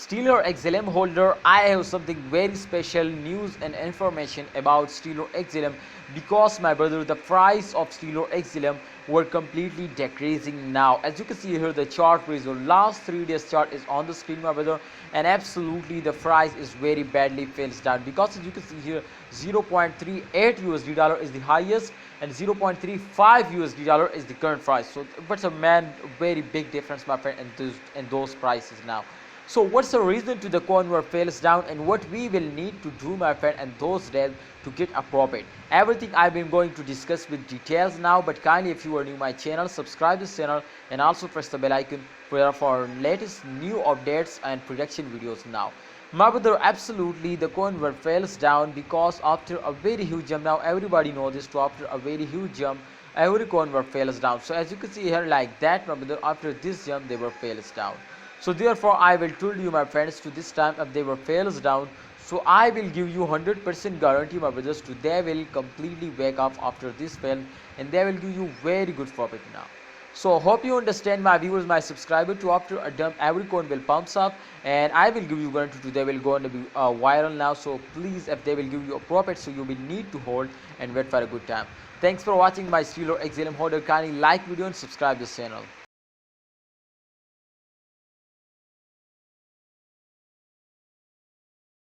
Stellar XLM holder, I have something very special news and information about Stellar XLM because my brother, the price of Stellar XLM were completely decreasing now. As you can see here, the chart result, last 3 days chart is on the screen, my brother, and absolutely the price is very badly falls down because as you can see here, 0.38 USD dollar is the highest and 0.35 USD dollar is the current price. So what's a very big difference, my friend, in those prices now. So what's the reason to the coin where fails down and what we will need to do, my friend, and those days to get a profit? Everything I've been going to discuss with details now, but kindly if you are new my channel, subscribe this channel and also press the bell icon for latest new updates and prediction videos now. My brother, absolutely the coin where fails down because after a very huge jump, now everybody knows this, so after a very huge jump every coin were fails down. So as you can see here like that, my brother, after this jump they were fails down. So therefore I will tell you, my friends, to this time if they were fails down, so I will give you 100% guarantee, my brothers, to they will completely wake up after this fail and they will give you very good profit now. So hope you understand, my viewers, my subscriber, to after a dump every coin will pumps up and I will give you guarantee to they will go to be viral now. So please, if they will give you a profit, so you will need to hold and wait for a good time. Thanks for watching my Stellar XLM holder. Kindly like video and subscribe this channel.